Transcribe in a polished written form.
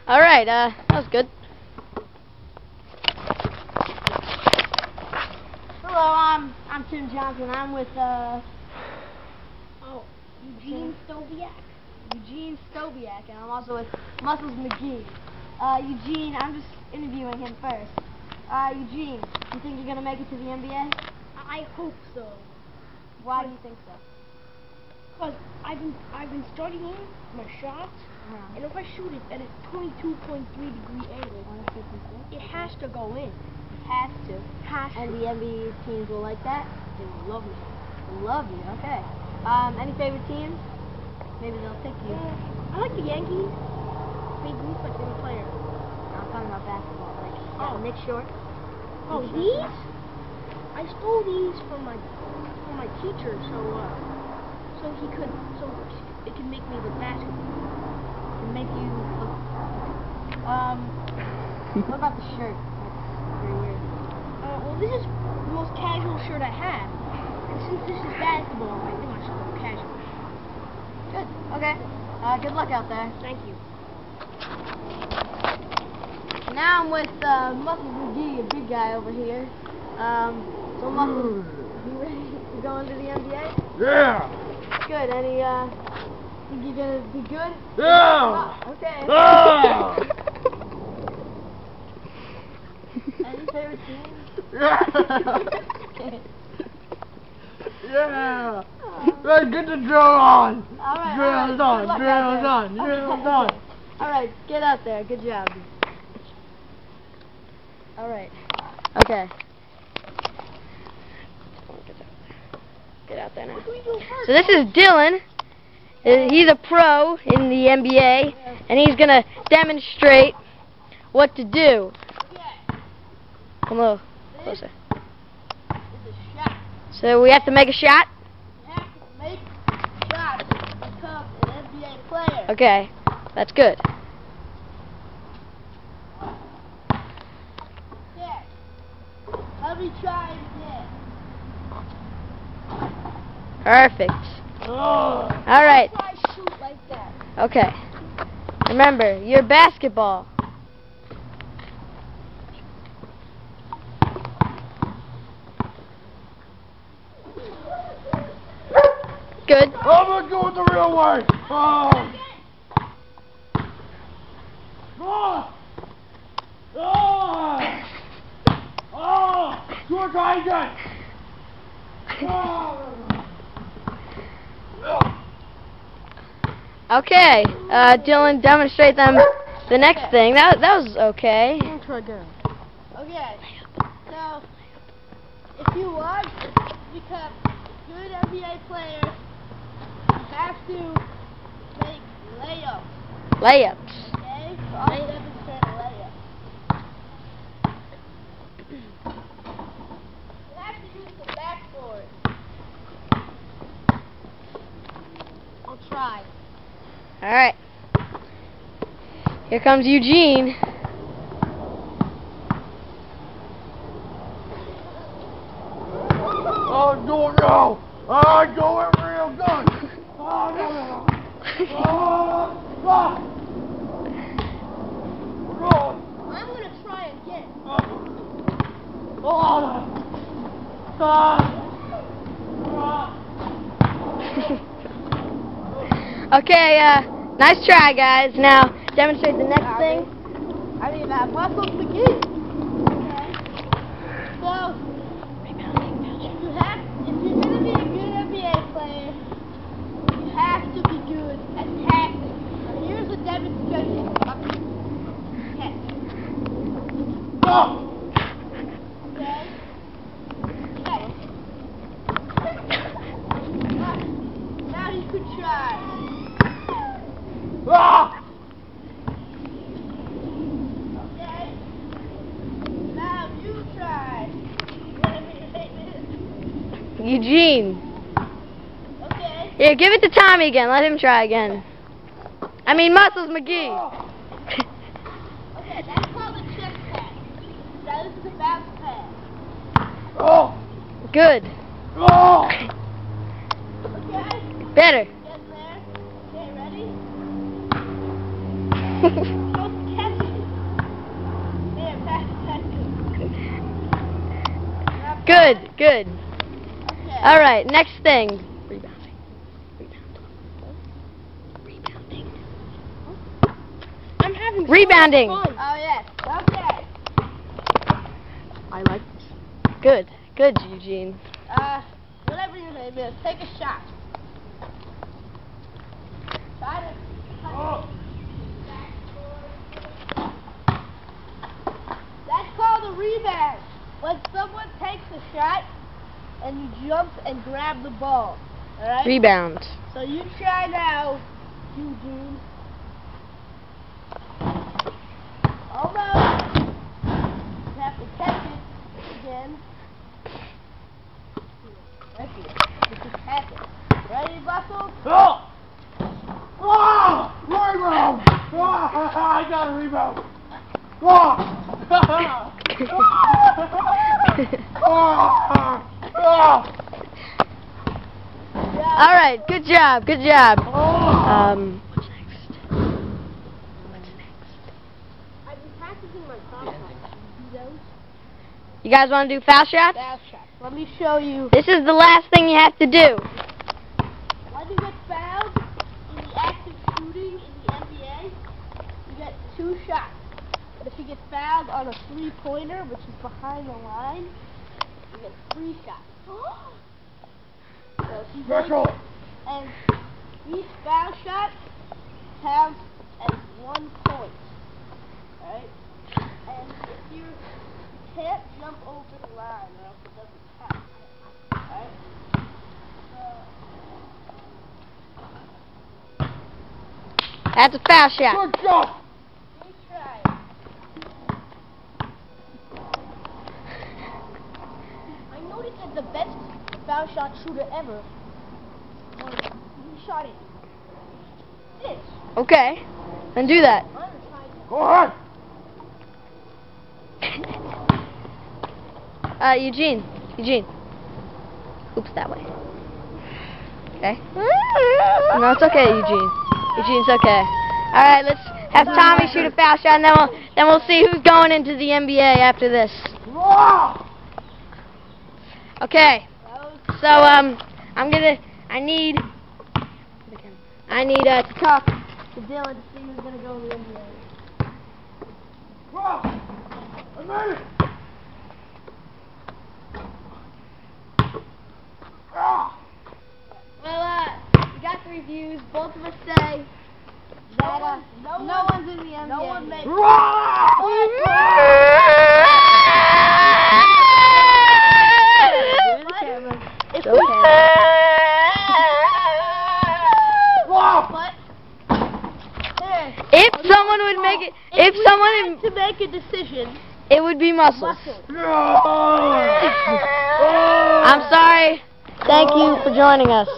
All right, that was good. Hello, I'm Tim Johnson. I'm with Eugene Stobiak. Eugene Stobiak, and I'm also with Muscles McGee. Eugene, I'm just interviewing him first. Eugene, you think you're gonna make it to the NBA? I hope so. Why do you think so? Cause I've been studying my shots, and if I shoot it at a 22.3 degree angle, it has to go in. Has to. Has And to. the NBA teams will like that? They will love me. They love you, okay. Any favorite teams? Maybe they'll pick you. I like the Yankees. Babe Ruth's my favorite player. I'm talking about basketball, like Nick Short. Oh, Nick Short. these? I stole these from my teacher, so it could make me look basketball. And make you look. What about the shirt? That's very weird. Well, this is the most casual shirt I have, and since this is basketball, I think I should go casual. Good. Okay. Good luck out there. Thank you. Now I'm with Muscles McGee, a big guy over here. So Muscles, you ready to go into the NBA? Yeah! Good. Any think you're gonna be good? Yeah! Okay. Ah! Any favorite teams? Yeah! Yeah! Let's get the drill on! Alright, Drill's on! Drill's on! Drill's on! Alright, get out there. Good job. Alright. Okay. Get out there now. So this is Dylan. He's a pro in the NBA, and he's gonna demonstrate what to do. Come a little closer. So we have to make a shot? You have to make shots to become an NBA player. Okay, that's good. Yeah. Let me try it again. Perfect. Oh! Alright, Try shoot like that. okay. Remember, you're basketball. Good. I'm gonna go the real way! Oh! Oh! Oh! Oh! Do it, try again! Oh! Okay, Dylan, demonstrate them the next thing. That was okay. Okay. So, if you want to become a good NBA player, you have to make layups. Layups. Okay? So I'll demonstrate a layup. You have to use the backboard. I'll try. Alright. Here comes Eugene. Oh, do it now! Oh, do it real good! Oh, no, no, no! Oh, oh! Oh! I'm going to try again. Okay, nice try, guys. Now, demonstrate the next thing. I mean, Muscles McGee. Okay. So, if you're going to be a good NBA player, you have to be good at tackling. Now, here's a demonstration of catch. Okay? Catch. Now you could try. Ah! Okay? Now you try. Eugene. Okay? Here, give it to Tommy again. Let him try again. I mean, Muscles McGee. Okay, that's called a chest pass. Now this is a bounce pass. Oh! Good. Oh! Okay? Better. Get there. Okay, ready? Just catch Good. Okay. All right, next thing. Rebounding. Rebounding. I'm having so Rebounding. much fun. Oh yes. Okay. I like this. Good. Good, Eugene. Whatever your name is, take a shot. Try to. That's called a rebound. When someone takes a shot and you jump and grab the ball. Alright? Rebound. So you try now, Eugene. Almost. You have to catch it again. Thank you. This is happening. Ready, Buckles? Oh! Oh! Rebound! Oh, I got a rebound! Oh! All right, good job, good job. Oh! What's next? What's next? I've been practicing my foul shots. You do those? You guys want to do foul shots? Foul shots. Let me show you. This is the last thing you have to do. When you get fouled in the active shooting in the NBA, you get 2 shots. But if you get fouled on a 3-pointer, which is behind the line, you get 3 shots. So if you Special! and each foul shot counts as 1 point. Alright? And if you can't jump over the line, or else it doesn't count. Alright? That's a foul shot. Good job! Please try. I noticed that the best foul shot shooter ever he shot it. This. Okay, then do that. I'm gonna try it. Go ahead! Eugene. Oops, that way. Okay. No, it's okay, Eugene. It's okay. All right, let's have Tommy shoot a foul shot, and then we'll see who's going into the NBA after this. Okay. So I need to talk to Dylan to see who's gonna go in the NBA. I made it! Well, we got the reviews. Both of us say that no one's in the NBA. No one made It's okay. If someone would make it, if someone to make a decision, it would be Muscles. No! I'm sorry. Thank you for joining us.